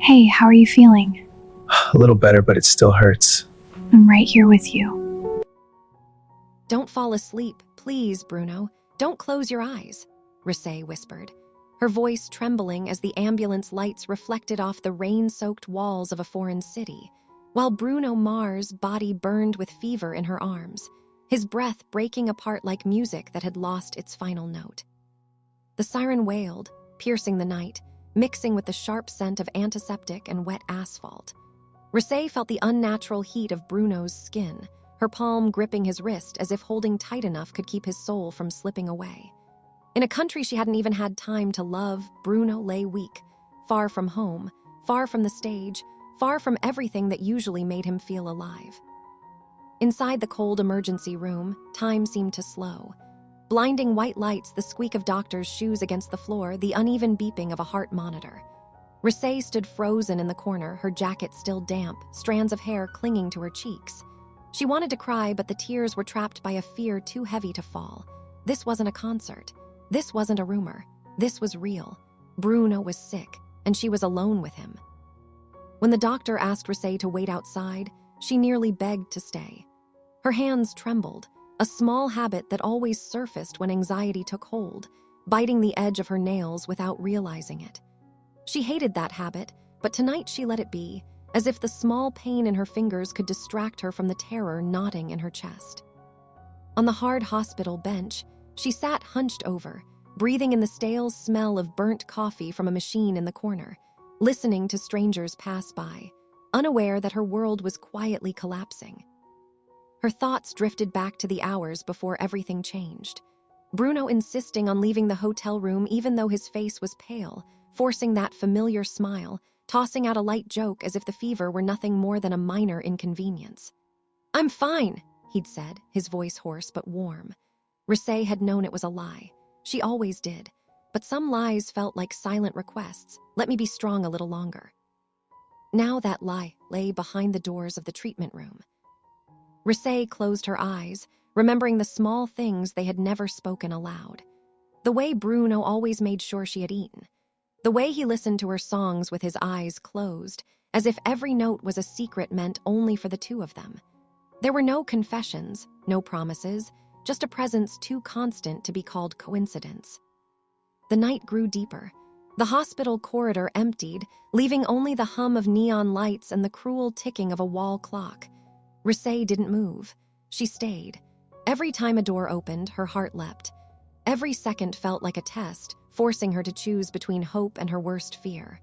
Hey, how are you feeling? A little better, but it still hurts. I'm right here with you. Don't fall asleep, please, Bruno. Don't close your eyes, Rosé whispered, her voice trembling as the ambulance lights reflected off the rain-soaked walls of a foreign city, while Bruno Mars' body burned with fever in her arms, his breath breaking apart like music that had lost its final note. The siren wailed, piercing the night, mixing with the sharp scent of antiseptic and wet asphalt. Rosé felt the unnatural heat of Bruno's skin, her palm gripping his wrist as if holding tight enough could keep his soul from slipping away. In a country she hadn't even had time to love, Bruno lay weak, far from home, far from the stage, far from everything that usually made him feel alive. Inside the cold emergency room, time seemed to slow. Blinding white lights, the squeak of doctors' shoes against the floor, the uneven beeping of a heart monitor. Rosé stood frozen in the corner, her jacket still damp, strands of hair clinging to her cheeks. She wanted to cry, but the tears were trapped by a fear too heavy to fall. This wasn't a concert. This wasn't a rumor. This was real. Bruno was sick, and she was alone with him. When the doctor asked Rosé to wait outside, she nearly begged to stay. Her hands trembled, a small habit that always surfaced when anxiety took hold, biting the edge of her nails without realizing it. She hated that habit, but tonight she let it be, as if the small pain in her fingers could distract her from the terror knotting in her chest. On the hard hospital bench, she sat hunched over, breathing in the stale smell of burnt coffee from a machine in the corner, listening to strangers pass by, unaware that her world was quietly collapsing. Her thoughts drifted back to the hours before everything changed. Bruno insisting on leaving the hotel room even though his face was pale, forcing that familiar smile, tossing out a light joke as if the fever were nothing more than a minor inconvenience. "I'm fine," he'd said, his voice hoarse but warm. Rosé had known it was a lie. She always did. But some lies felt like silent requests. Let me be strong a little longer. Now that lie lay behind the doors of the treatment room. Rosé closed her eyes, remembering the small things they had never spoken aloud. The way Bruno always made sure she had eaten. The way he listened to her songs with his eyes closed, as if every note was a secret meant only for the two of them. There were no confessions, no promises, just a presence too constant to be called coincidence. The night grew deeper. The hospital corridor emptied, leaving only the hum of neon lights and the cruel ticking of a wall clock. Rosé didn't move. She stayed. Every time a door opened, her heart leapt. Every second felt like a test, forcing her to choose between hope and her worst fear.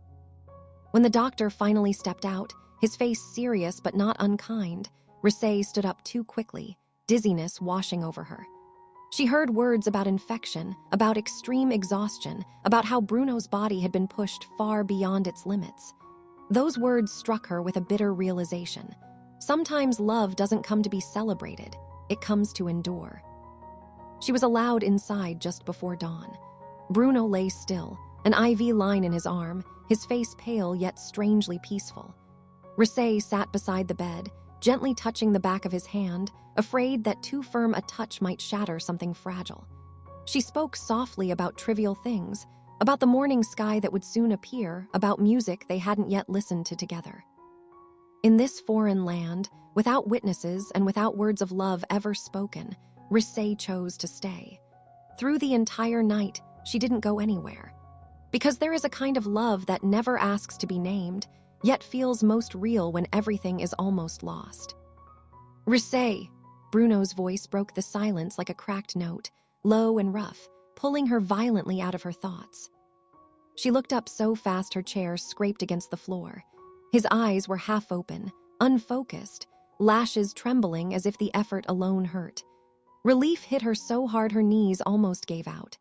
When the doctor finally stepped out, his face serious but not unkind, Rosé stood up too quickly, dizziness washing over her. She heard words about infection, about extreme exhaustion, about how Bruno's body had been pushed far beyond its limits. Those words struck her with a bitter realization. Sometimes love doesn't come to be celebrated, it comes to endure. She was allowed inside just before dawn. Bruno lay still, an IV line in his arm, his face pale yet strangely peaceful. Rosé sat beside the bed, gently touching the back of his hand, afraid that too firm a touch might shatter something fragile. She spoke softly about trivial things, about the morning sky that would soon appear, about music they hadn't yet listened to together. In this foreign land, without witnesses and without words of love ever spoken, Rosé chose to stay. Through the entire night, she didn't go anywhere. Because there is a kind of love that never asks to be named, yet feels most real when everything is almost lost. "Rosé!" Bruno's voice broke the silence like a cracked note, low and rough, pulling her violently out of her thoughts. She looked up so fast her chair scraped against the floor. His eyes were half open, unfocused, lashes trembling as if the effort alone hurt. Relief hit her so hard her knees almost gave out.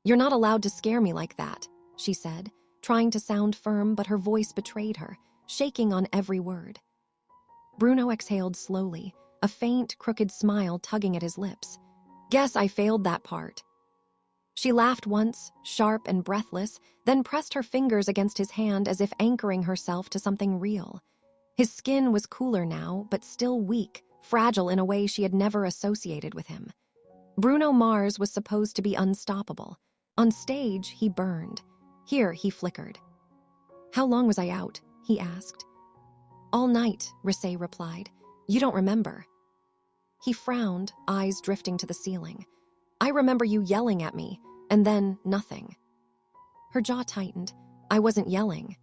"You're not allowed to scare me like that," she said, trying to sound firm, but her voice betrayed her, shaking on every word. Bruno exhaled slowly, a faint, crooked smile tugging at his lips. "Guess I failed that part." She laughed once, sharp and breathless, then pressed her fingers against his hand as if anchoring herself to something real. His skin was cooler now, but still weak, fragile in a way she had never associated with him. Bruno Mars was supposed to be unstoppable. On stage, he burned. Here, he flickered. How long was I out? He asked. All night, Rosé replied. You don't remember. He frowned, eyes drifting to the ceiling. I remember you yelling at me, and then nothing. Her jaw tightened. I wasn't yelling.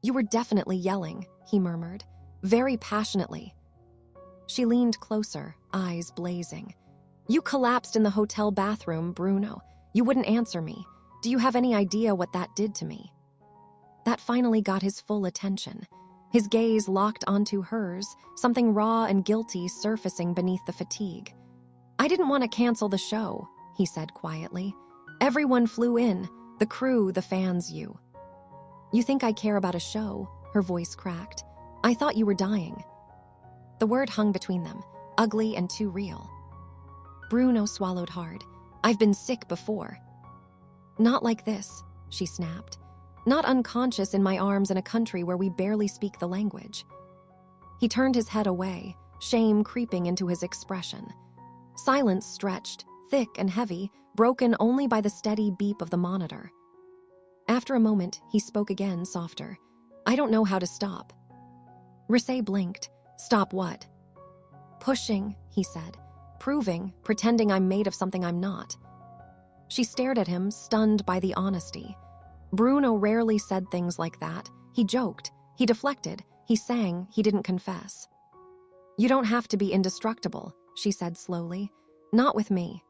You were definitely yelling, he murmured, very passionately. She leaned closer, eyes blazing. You collapsed in the hotel bathroom, Bruno. You wouldn't answer me. Do you have any idea what that did to me? That finally got his full attention. His gaze locked onto hers, something raw and guilty surfacing beneath the fatigue. I didn't want to cancel the show, he said quietly. Everyone flew in, the crew, the fans, you. You think I care about a show? Her voice cracked. I thought you were dying. The word hung between them, ugly and too real. Bruno swallowed hard. I've been sick before. Not like this, she snapped. Not unconscious in my arms in a country where we barely speak the language. He turned his head away, shame creeping into his expression. Silence stretched, thick and heavy, broken only by the steady beep of the monitor. After a moment, he spoke again, softer. I don't know how to stop. Rosé blinked. Stop what? Pushing, he said. Proving, pretending I'm made of something I'm not. She stared at him, stunned by the honesty. Bruno rarely said things like that. He joked, he deflected, he sang, he didn't confess. You don't have to be indestructible, she said slowly. Not with me.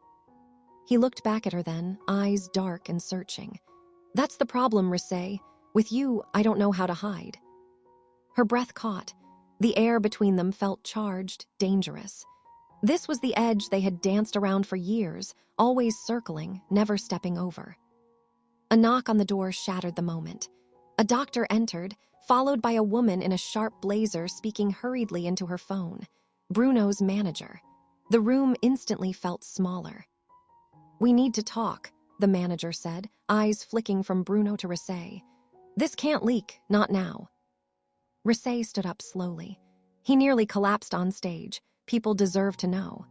He looked back at her then, eyes dark and searching. That's the problem, Rosé. With you, I don't know how to hide. Her breath caught. The air between them felt charged, dangerous. This was the edge they had danced around for years, always circling, never stepping over. A knock on the door shattered the moment. A doctor entered, followed by a woman in a sharp blazer speaking hurriedly into her phone. Bruno's manager. The room instantly felt smaller. We need to talk, the manager said, eyes flicking from Bruno to Rosé. This can't leak, not now. Rosé stood up slowly. He nearly collapsed on stage. People deserve to know.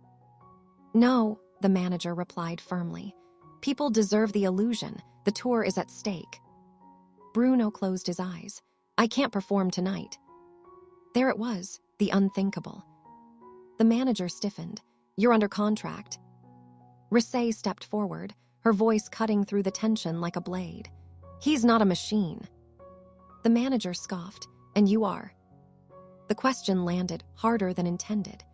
No, the manager replied firmly. People deserve the illusion. The tour is at stake. Bruno closed his eyes. I can't perform tonight. There it was, the unthinkable. The manager stiffened. You're under contract. Rosé stepped forward, her voice cutting through the tension like a blade. He's not a machine. The manager scoffed. And you are. The question landed harder than intended.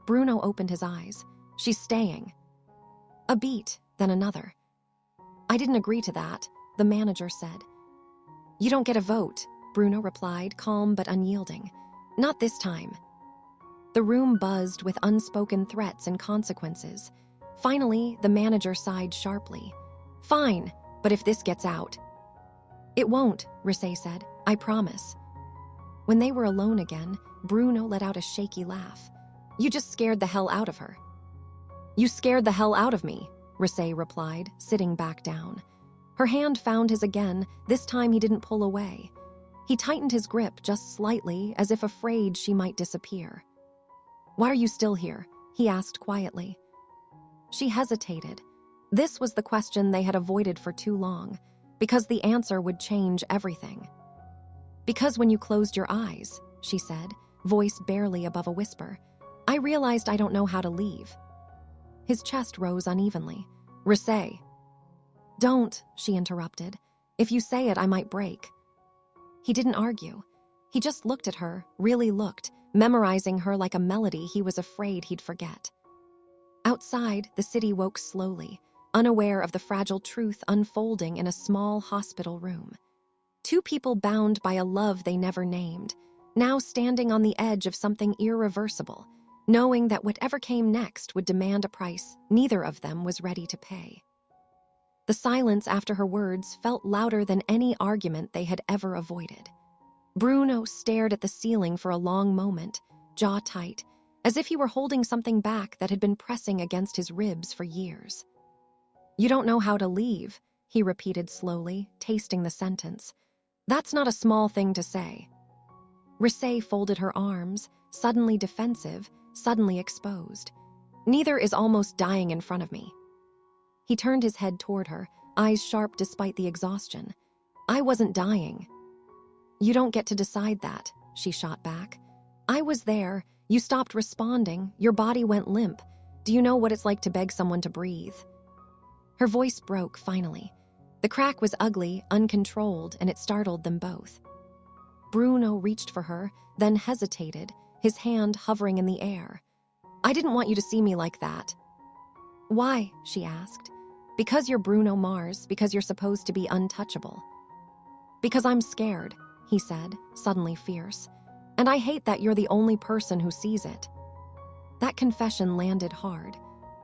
Bruno opened his eyes. She's staying. A beat, then another. I didn't agree to that, the manager said. You don't get a vote, Bruno replied, calm but unyielding. Not this time. The room buzzed with unspoken threats and consequences. Finally, the manager sighed sharply. Fine, but if this gets out. It won't, Rosé said. I promise. When they were alone again, Bruno let out a shaky laugh. You just scared the hell out of her. You scared the hell out of me, Rosé replied, sitting back down. Her hand found his again, this time he didn't pull away. He tightened his grip just slightly, as if afraid she might disappear. Why are you still here? He asked quietly. She hesitated. This was the question they had avoided for too long, because the answer would change everything. Because when you closed your eyes, she said, voice barely above a whisper, I realized I don't know how to leave. His chest rose unevenly. Rosé. Don't, she interrupted. If you say it, I might break. He didn't argue. He just looked at her, really looked, memorizing her like a melody he was afraid he'd forget. Outside, the city woke slowly, unaware of the fragile truth unfolding in a small hospital room. Two people bound by a love they never named, now standing on the edge of something irreversible, knowing that whatever came next would demand a price neither of them was ready to pay. The silence after her words felt louder than any argument they had ever avoided. Bruno stared at the ceiling for a long moment, jaw tight, as if he were holding something back that had been pressing against his ribs for years. You don't know how to leave, he repeated slowly, tasting the sentence. That's not a small thing to say. Rosé folded her arms, suddenly defensive, suddenly exposed. Neither is almost dying in front of me. He turned his head toward her, eyes sharp despite the exhaustion. I wasn't dying, You don't get to decide that, she shot back. I was there. You stopped responding. Your body went limp. Do you know what it's like to beg someone to breathe? Her voice broke finally. The crack was ugly, uncontrolled, and it startled them both. Bruno reached for her, then hesitated, his hand hovering in the air. I didn't want you to see me like that. Why? She asked. Because you're Bruno Mars, because you're supposed to be untouchable. Because I'm scared, he said, suddenly fierce. And I hate that you're the only person who sees it. That confession landed hard.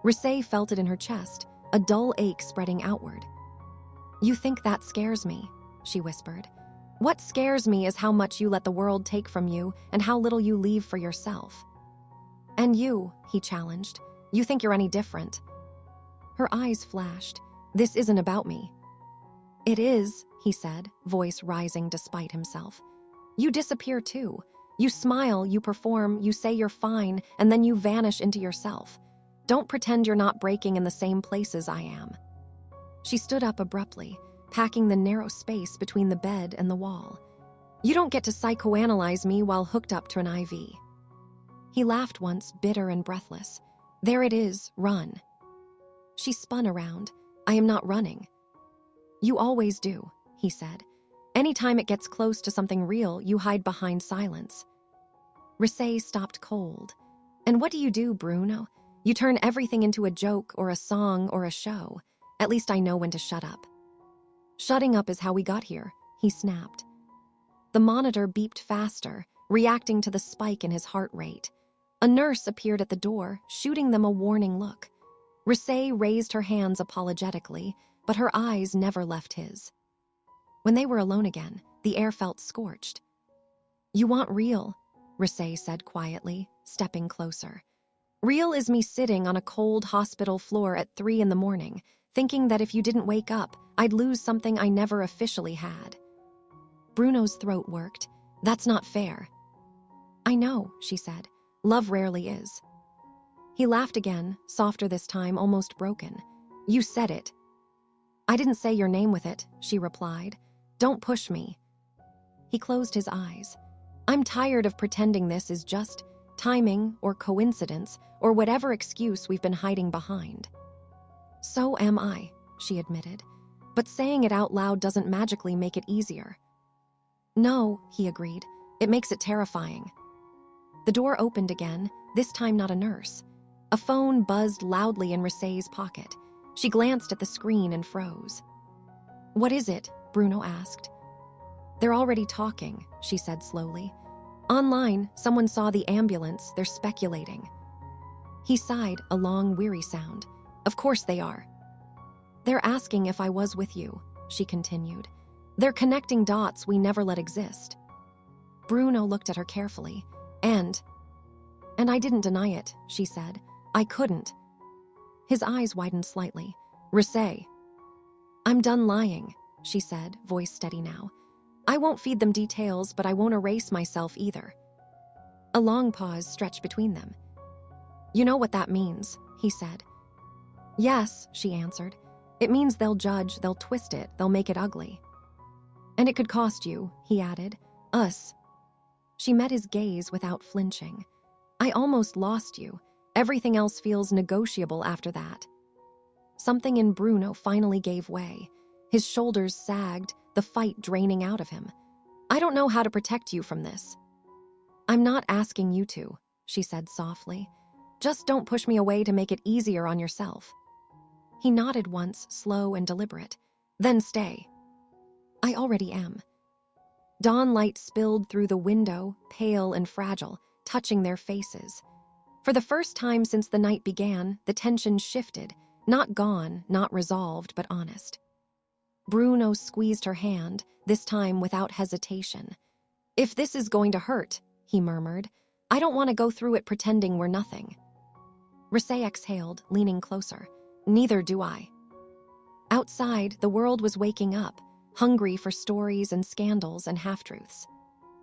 Rosé felt it in her chest, a dull ache spreading outward. You think that scares me, she whispered. What scares me is how much you let the world take from you and how little you leave for yourself. And you, he challenged, you think you're any different. Her eyes flashed. This isn't about me. It is, he said, voice rising despite himself. You disappear too. You smile, you perform, you say you're fine, and then you vanish into yourself. Don't pretend you're not breaking in the same places I am. She stood up abruptly, packing the narrow space between the bed and the wall. You don't get to psychoanalyze me while hooked up to an IV. He laughed once, bitter and breathless. There it is, run. She spun around. I am not running. You always do, he said. Anytime it gets close to something real, you hide behind silence. Rosé stopped cold. And what do you do, Bruno? You turn everything into a joke or a song or a show. At least I know when to shut up. Shutting up is how we got here, he snapped. The monitor beeped faster, reacting to the spike in his heart rate. A nurse appeared at the door, shooting them a warning look. Rosé raised her hands apologetically, but her eyes never left his. When they were alone again, the air felt scorched. You want real, Rosé said quietly, stepping closer. Real is me sitting on a cold hospital floor at 3 a.m, thinking that if you didn't wake up, I'd lose something I never officially had. Bruno's throat worked. That's not fair. I know, she said. Love rarely is. He laughed again, softer this time, almost broken. You said it. I didn't say your name with it, she replied. Don't push me. He closed his eyes. I'm tired of pretending this is just timing or coincidence or whatever excuse we've been hiding behind. So am I, she admitted. But saying it out loud doesn't magically make it easier. No, he agreed. It makes it terrifying. The door opened again, this time not a nurse. A phone buzzed loudly in Rosé's pocket. She glanced at the screen and froze. What is it? Bruno asked. They're already talking, she said slowly. Online, someone saw the ambulance. They're speculating. He sighed, a long, weary sound. Of course they are. They're asking if I was with you, she continued. They're connecting dots we never let exist. Bruno looked at her carefully. And I didn't deny it, she said. I couldn't. His eyes widened slightly. Rosé. I'm done lying, she said, voice steady now. I won't feed them details, but I won't erase myself either. A long pause stretched between them. You know what that means, he said. Yes, she answered. It means they'll judge, they'll twist it, they'll make it ugly. And it could cost you, he added. Us. She met his gaze without flinching. I almost lost you. Everything else feels negotiable after that. Something in Bruno finally gave way. His shoulders sagged, the fight draining out of him. I don't know how to protect you from this. I'm not asking you to, she said softly. Just don't push me away to make it easier on yourself. He nodded once, slow and deliberate. Then stay. I already am. Dawn light spilled through the window, pale and fragile, touching their faces. For the first time since the night began, the tension shifted, not gone, not resolved, but honest. Bruno squeezed her hand, this time without hesitation. If this is going to hurt, he murmured, I don't want to go through it pretending we're nothing. Rosé exhaled, leaning closer. Neither do I. Outside, the world was waking up, hungry for stories and scandals and half-truths.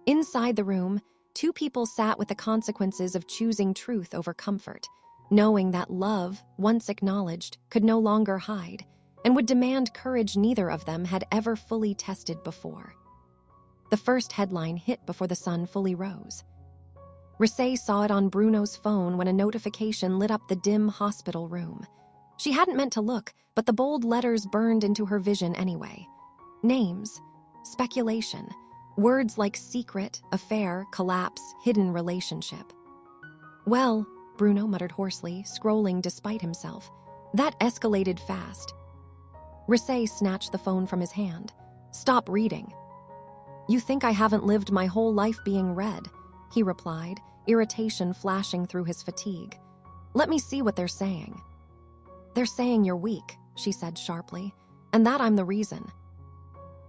Inside the room, two people sat with the consequences of choosing truth over comfort, knowing that love, once acknowledged, could no longer hide, and would demand courage neither of them had ever fully tested before. The first headline hit before the sun fully rose. Rosé saw it on Bruno's phone when a notification lit up the dim hospital room. She hadn't meant to look, but the bold letters burned into her vision anyway. Names, speculation, words like secret, affair, collapse, hidden relationship. Well, Bruno muttered hoarsely, scrolling despite himself. That escalated fast. Rosé snatched the phone from his hand. Stop reading. You think I haven't lived my whole life being read, he replied, irritation flashing through his fatigue. Let me see what they're saying. They're saying you're weak, she said sharply, and that I'm the reason.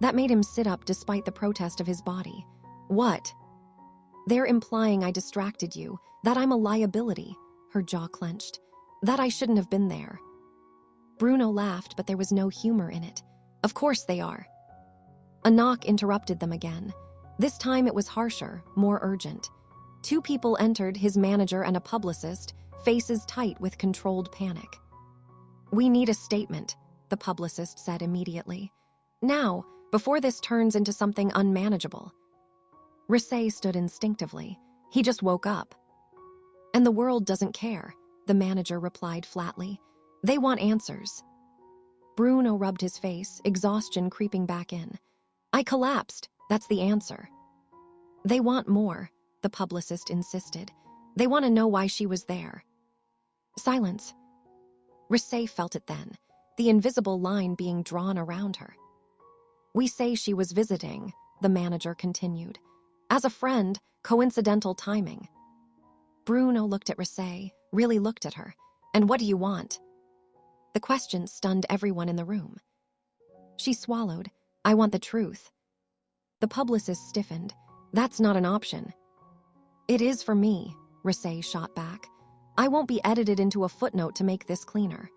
That made him sit up despite the protest of his body. What? They're implying I distracted you, that I'm a liability, her jaw clenched, that I shouldn't have been there. Bruno laughed, but there was no humor in it. Of course they are. A knock interrupted them again. This time it was harsher, more urgent. Two people entered, his manager and a publicist, faces tight with controlled panic. We need a statement, the publicist said immediately. Now, before this turns into something unmanageable. Rosé stood instinctively. He just woke up. And the world doesn't care, the manager replied flatly. They want answers. Bruno rubbed his face, exhaustion creeping back in. I collapsed, that's the answer. They want more, the publicist insisted. They want to know why she was there. Silence. Rosé felt it then, the invisible line being drawn around her. We say she was visiting, the manager continued. As a friend, coincidental timing. Bruno looked at Rosé, really looked at her. And what do you want? The question stunned everyone in the room. She swallowed. I want the truth. The publicist stiffened. That's not an option. It is for me, Rosé shot back. I won't be edited into a footnote to make this cleaner.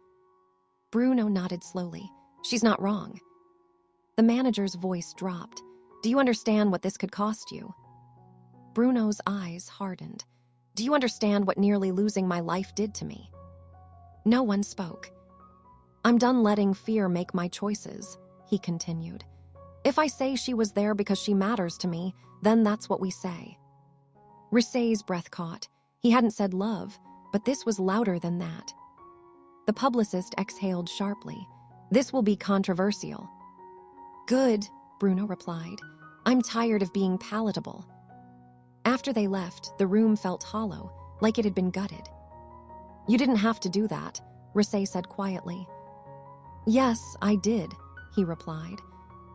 Bruno nodded slowly. She's not wrong. The manager's voice dropped. Do you understand what this could cost you? Bruno's eyes hardened. Do you understand what nearly losing my life did to me? No one spoke. I'm done letting fear make my choices, he continued. If I say she was there because she matters to me, then that's what we say. Rosé's breath caught. He hadn't said love, but this was louder than that. The publicist exhaled sharply. This will be controversial. Good, Bruno replied. I'm tired of being palatable. After they left, the room felt hollow, like it had been gutted. You didn't have to do that, Rosé said quietly. Yes, I did, he replied.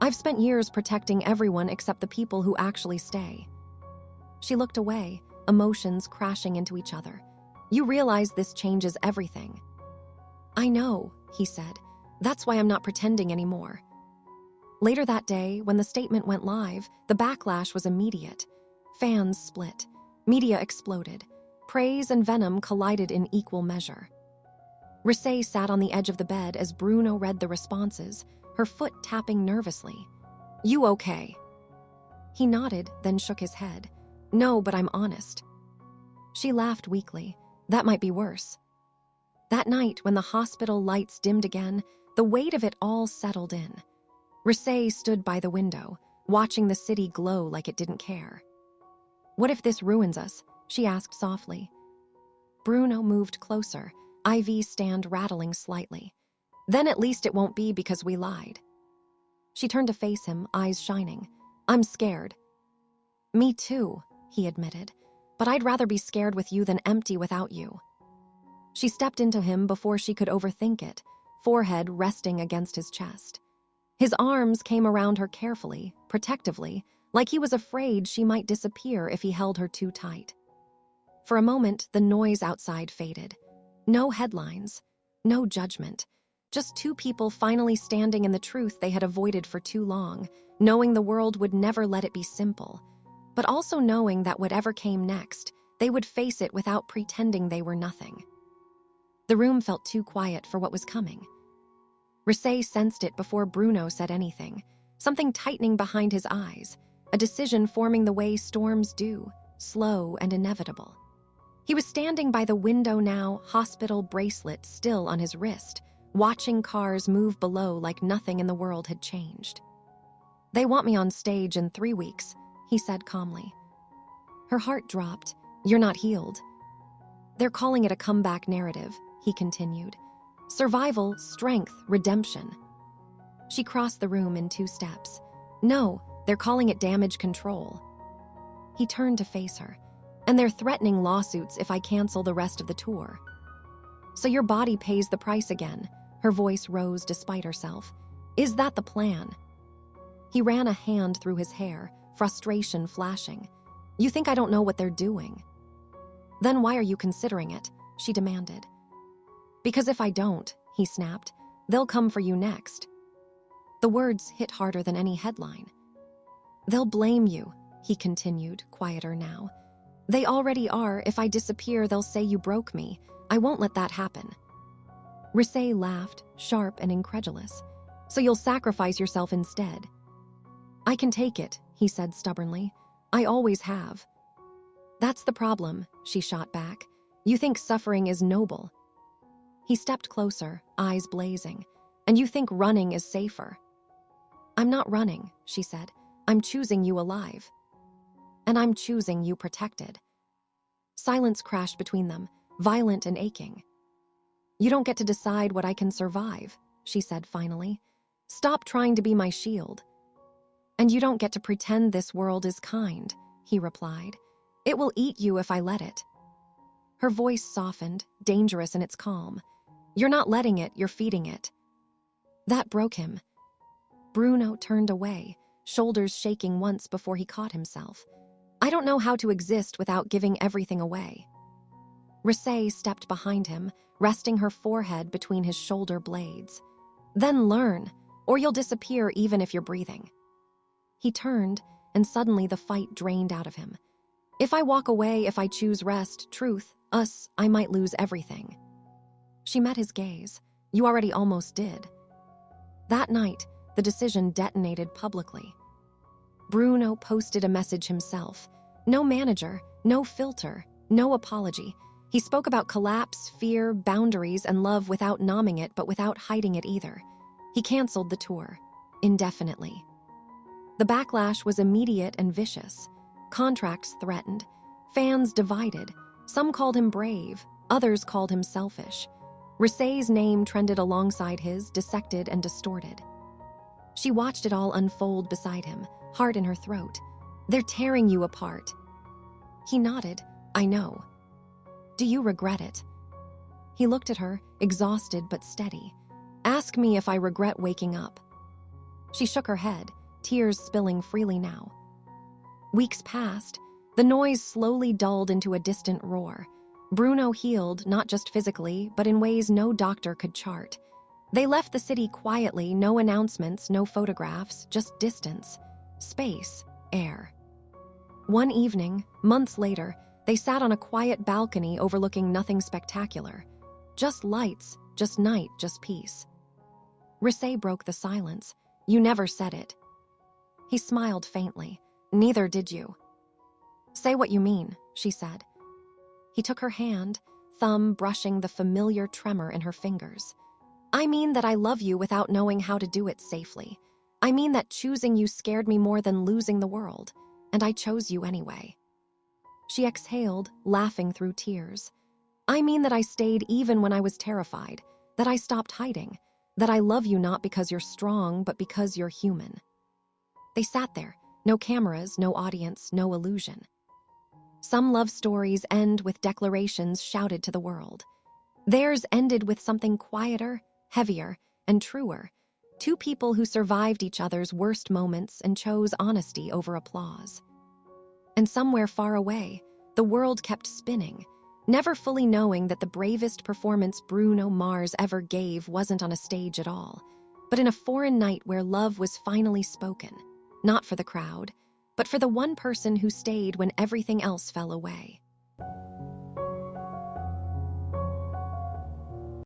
I've spent years protecting everyone except the people who actually stay. She looked away, emotions crashing into each other. You realize this changes everything. I know, he said. That's why I'm not pretending anymore. Later that day, when the statement went live, the backlash was immediate. Fans split. Media exploded. Praise and venom collided in equal measure. Rosé sat on the edge of the bed as Bruno read the responses, her foot tapping nervously. You okay? He nodded, then shook his head. No, but I'm honest. She laughed weakly. That might be worse. That night, when the hospital lights dimmed again, the weight of it all settled in. Rosé stood by the window, watching the city glow like it didn't care. What if this ruins us? She asked softly. Bruno moved closer, IV stand rattling slightly. Then at least it won't be because we lied. She turned to face him, eyes shining. I'm scared. Me too, he admitted. But I'd rather be scared with you than empty without you. She stepped into him before she could overthink it, forehead resting against his chest. His arms came around her carefully, protectively, like he was afraid she might disappear if he held her too tight. For a moment, the noise outside faded. No headlines, no judgment, just two people finally standing in the truth they had avoided for too long, knowing the world would never let it be simple, but also knowing that whatever came next, they would face it without pretending they were nothing. The room felt too quiet for what was coming. Rosé sensed it before Bruno said anything, something tightening behind his eyes, a decision forming the way storms do, slow and inevitable. He was standing by the window now, hospital bracelet still on his wrist, watching cars move below like nothing in the world had changed. They want me on stage in 3 weeks, he said calmly. Her heart dropped. You're not healed. They're calling it a comeback narrative, he continued. Survival, strength, redemption. She crossed the room in 2 steps. No, they're calling it damage control. He turned to face her. And they're threatening lawsuits if I cancel the rest of the tour. So your body pays the price again. Her voice rose despite herself. Is that the plan? He ran a hand through his hair, frustration flashing. You think I don't know what they're doing? Then why are you considering it? She demanded. Because if I don't, he snapped, they'll come for you next. The words hit harder than any headline. They'll blame you, he continued, quieter now. They already are. If I disappear, they'll say you broke me. I won't let that happen. Rosé laughed, sharp and incredulous. So you'll sacrifice yourself instead. I can take it, he said stubbornly. I always have. That's the problem, she shot back. You think suffering is noble. He stepped closer, eyes blazing. And you think running is safer. I'm not running, she said. I'm choosing you alive. And I'm choosing you protected. Silence crashed between them, violent and aching. You don't get to decide what I can survive, she said finally. Stop trying to be my shield. And you don't get to pretend this world is kind, he replied. It will eat you if I let it. Her voice softened, dangerous in its calm. You're not letting it, you're feeding it. That broke him. Bruno turned away, shoulders shaking once before he caught himself. I don't know how to exist without giving everything away. Rosé stepped behind him, resting her forehead between his shoulder blades. Then learn, or you'll disappear even if you're breathing. He turned, and suddenly the fight drained out of him. If I walk away, if I choose rest, truth, us, I might lose everything. She met his gaze. You already almost did. That night, the decision detonated publicly. Bruno posted a message himself. No manager, no filter, no apology. He spoke about collapse, fear, boundaries, and love without numbing it, but without hiding it either. He canceled the tour, indefinitely. The backlash was immediate and vicious. Contracts threatened. Fans divided. Some called him brave, others called him selfish. Rosé's name trended alongside his, dissected and distorted. She watched it all unfold beside him, heart in her throat. They're tearing you apart. He nodded. I know. Do you regret it? He looked at her, exhausted but steady. Ask me if I regret waking up. She shook her head, tears spilling freely now. Weeks passed. The noise slowly dulled into a distant roar. Bruno healed, not just physically, but in ways no doctor could chart. They left the city quietly, no announcements, no photographs, just distance, space, air. One evening, months later, they sat on a quiet balcony overlooking nothing spectacular. Just lights, just night, just peace. Rosé broke the silence. You never said it. He smiled faintly. Neither did you. Say what you mean, she said. He took her hand, thumb brushing the familiar tremor in her fingers. I mean that I love you without knowing how to do it safely. I mean that choosing you scared me more than losing the world, and I chose you anyway. She exhaled, laughing through tears. I mean that I stayed even when I was terrified, that I stopped hiding, that I love you not because you're strong, but because you're human. They sat there, no cameras, no audience, no illusion. Some love stories end with declarations shouted to the world. Theirs ended with something quieter, heavier, and truer. Two people who survived each other's worst moments and chose honesty over applause. And somewhere far away, the world kept spinning, never fully knowing that the bravest performance Bruno Mars ever gave wasn't on a stage at all, but in a foreign night where love was finally spoken, not for the crowd, but for the one person who stayed when everything else fell away.